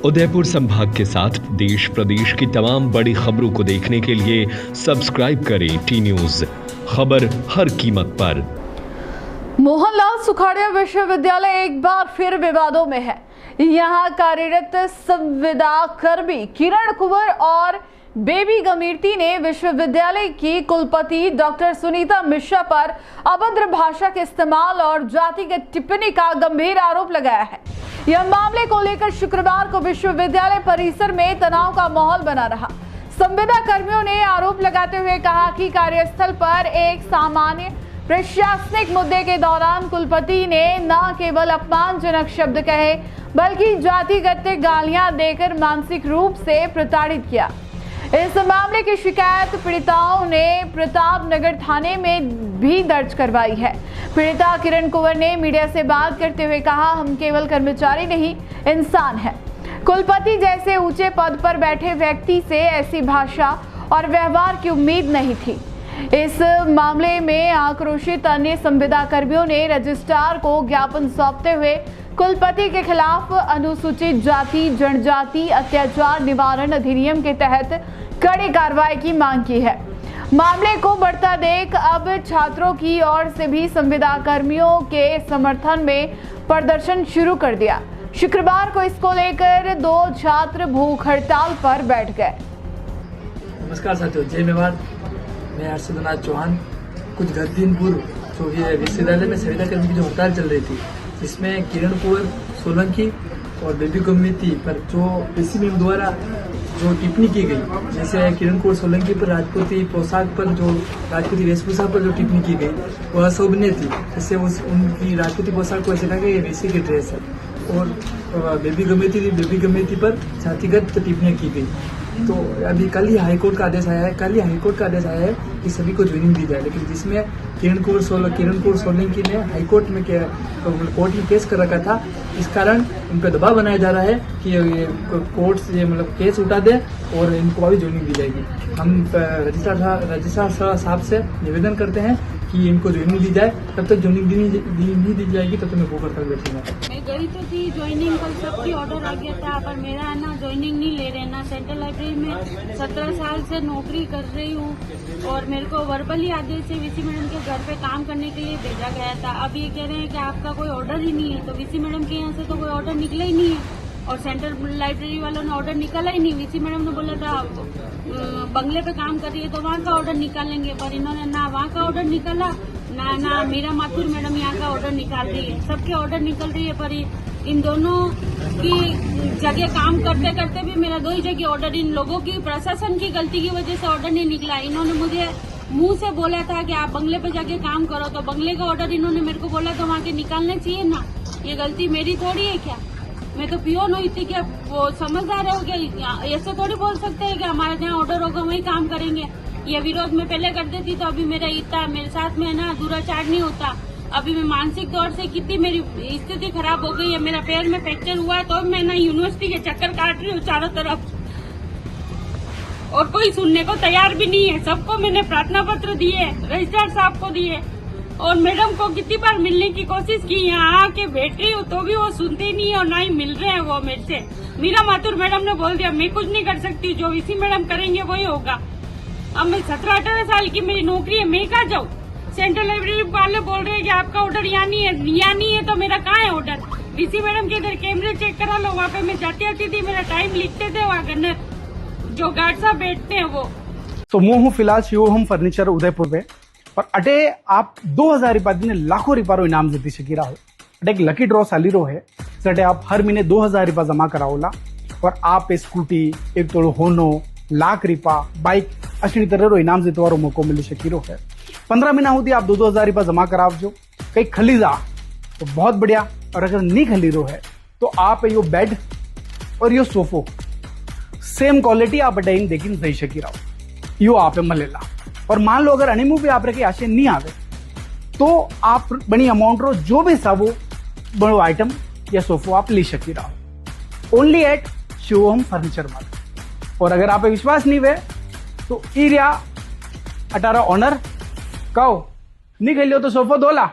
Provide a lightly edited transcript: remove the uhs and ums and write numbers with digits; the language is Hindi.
उदयपुर संभाग के साथ देश प्रदेश की तमाम बड़ी खबरों को देखने के लिए सब्सक्राइब करें टी न्यूज, खबर हर कीमत पर। मोहनलाल सुखाड़िया विश्वविद्यालय एक बार फिर विवादों में है। यहाँ कार्यरत संविदा कर्मी किरण कुंवर और बेबी गमीरती ने विश्वविद्यालय की कुलपति डॉक्टर सुनीता मिश्रा पर अभद्र भाषा के इस्तेमाल और जातिगत टिप्पणी का गंभीर आरोप लगाया है। यह मामले को लेकर शुक्रवार को विश्वविद्यालय परिसर में तनाव का माहौल बना रहा। संविदा कर्मियों ने आरोप लगाते हुए कहा कि कार्यस्थल पर एक सामान्य प्रशासनिक मुद्दे के दौरान कुलपति ने न केवल अपमानजनक शब्द कहे बल्कि जातिगत गालियां देकर मानसिक रूप से प्रताड़ित किया। इस मामले की शिकायत पीड़िताओं ने प्रताप नगर थाने में भी दर्ज करवाई है। पीड़िता किरण कुंवर ने मीडिया से बात करते हुए कहा, हम केवल कर्मचारी नहीं, इंसान हैं। कुलपति जैसे ऊंचे पद पर बैठे व्यक्ति से ऐसी भाषा और व्यवहार की उम्मीद नहीं थी। इस मामले में आक्रोशित अन्य संविदा कर्मियों ने रजिस्ट्रार को ज्ञापन सौंपते हुए कुलपति के खिलाफ अनुसूचित जाति जनजाति अत्याचार निवारण अधिनियम के तहत कड़ी कार्रवाई की मांग की है। मामले को बढ़ता देख अब छात्रों की ओर से भी संविदा कर्मियों के समर्थन में प्रदर्शन शुरू कर दिया। शुक्रवार को इसको लेकर 2 छात्र भूख हड़ताल पर बैठ गए। नमस्कार साथियों, जय मेवाड़। मैं हर्षदनाथ चौहान। कुछ 10 दिन पूर्व जो ये विश्वविद्यालय में संविदा कर्मी की जो हड़ताल चल रही थी, जिसमें किरण कुंवर सोलंकी और बेबी गमीरती पर जो पीसी मैम द्वारा जो टिप्पणी की गई, जैसे किरण कुंवर सोलंकी पर राजपूती पोशाक पर जो राजपूती वेशभूषा पर जो टिप्पणी की गई वह अशोभनीय थी। जैसे उनकी राजपूती पोशाक को ऐसे कहा गया ये वैसे की ड्रेस है, और बेबी गमीरती पर जातिगत टिप्पणियां की गई। तो अभी कल ही हाईकोर्ट का आदेश आया है कि सभी को ज्वाइनिंग दी जाए, लेकिन जिसमें किरण कुंवर सोलंकी ने हाईकोर्ट में कोर्ट में केस कर रखा था। इस कारण उन पर दबाव बनाया जा रहा है कि ये कोर्ट से केस उठा दे और इनको अभी ज्वाइनिंग दी जाएगी। हम रजिस्ट्रार साहब से निवेदन करते हैं कि इनको ज्वाइनिंग दी जाए। तब तक ज्वाइनिंग नहीं दी जाएगी तब तक मैं भूख हड़ताल बैठूंगा। मैं गई तो थी ज्वाइनिंग, कल सबकी ऑर्डर आ गया था, पर मेरा है ना ज्वाइनिंग नहीं ले रहे ना। सेंट्रल लाइब्रेरी में 17 साल से नौकरी कर रही हूँ और मेरे को वर्बली आदेश से वीसी मैडम के घर पे काम करने के लिए भेजा गया था। अब ये कह रहे हैं कि आपका कोई ऑर्डर ही नहीं है, तो वीसी मैडम के यहाँ से तो कोई ऑर्डर निकला ही नहीं है और सेंट्रल लाइब्रेरी वालों ने ऑर्डर निकाला ही नहीं। वीसी मैडम ने बोला था बंगले पे काम कर रही है तो वहाँ का ऑर्डर निकालेंगे, पर इन्होंने ना वहाँ का ऑर्डर निकाला ना मीरा माथुर मैडम यहाँ का ऑर्डर निकाल रही है। सबके ऑर्डर निकल रही है, पर इन दोनों की जगह काम करते करते भी मेरा 2 ही जगह ऑर्डर, इन लोगों की प्रशासन की गलती की वजह से ऑर्डर नहीं निकला। इन्होंने मुझे मुंह से बोला था कि आप बंगले पे जाके काम करो, तो बंगले का ऑर्डर इन्होंने मेरे को बोला तो वहाँ के निकालने चाहिए ना। ये गलती मेरी थोड़ी है क्या? मैं तो पियोन हुई थी, क्या वो समझदार हो गया? ऐसे थोड़ी बोल सकते हैं कि हमारे जहाँ ऑर्डर होगा वही काम करेंगे। ये विरोध में पहले कर देती तो अभी मेरा इतना मेरे साथ में ना दुराचार नहीं होता। अभी मैं मानसिक तौर से कितनी मेरी स्थिति खराब हो गई है। मेरा पैर में फ्रैक्चर हुआ है तो मैं ना यूनिवर्सिटी के चक्कर काट रही हूँ चारों तरफ, और कोई सुनने को तैयार भी नहीं है। सबको मैंने प्रार्थना पत्र दिए, रजिस्ट्रार साहब को दिए और मैडम को कितनी बार मिलने की कोशिश की। यहाँ आके बैठ रही हूँ तो भी वो सुनते नहीं है और ना ही मिल रहे हैं वो मेरे से। मीरा माथुर मैडम ने बोल दिया मैं कुछ नहीं कर सकती, जो वीसी मैडम करेंगे वही होगा। अब मैं 17-18 साल की मेरी नौकरी है, मैं कहाँ जाऊँ? सेंट्रल लाइब्रेरी वाले बोल रहे हैं कि आपका ऑर्डर यहाँ नहीं है, तो मेरा कहाँ है ऑर्डर? वीसी मैडम के इधर कैमरे चेक करा लो, वहाँ पे मैं जाती आती थी, मेरा टाइम लिखते थे वहाँ गन्नर जो गार्ड साहब बैठते हैं वो। तो मैं हूँ फिलहाल शिवोहम फर्निचर उदयपुर में, और अटे आप 2000 रुपया दिन लाखों रुपया इनाम जीती सकी रहो। अटे एक लकी ड्रॉ चाली है, जटे आप हर महीने 2000 रुपया जमा कराओला और आप स्कूटी, एक तोड़ो होनो, लाख रुपया, बाइक अशी तरह इनाम जीतवारो मौको मिली सकी है। 15 महीना होती आप 2-2000 रुपया जमा करावजो, कहीं खली जा तो बहुत बढ़िया, और अगर नहीं खली रो है तो आप यो बेड और यो सोफो सेम क्वालिटी आप अटाइन देखी दई सकी रहो, यो आप मलेला। और मान लो अगर अनिमू भी आप रखे आशे नहीं आवे तो आप बड़ी अमाउंट रो जो भी साबो बड़ो आइटम या सोफो आप ले सकी रहो, ओनली एट शिवोहम फर्नीचर मार्ट। और अगर आप विश्वास नहीं हुए तो इरिया 18 ऑनर कहो नहीं खेलियो तो सोफो दोला।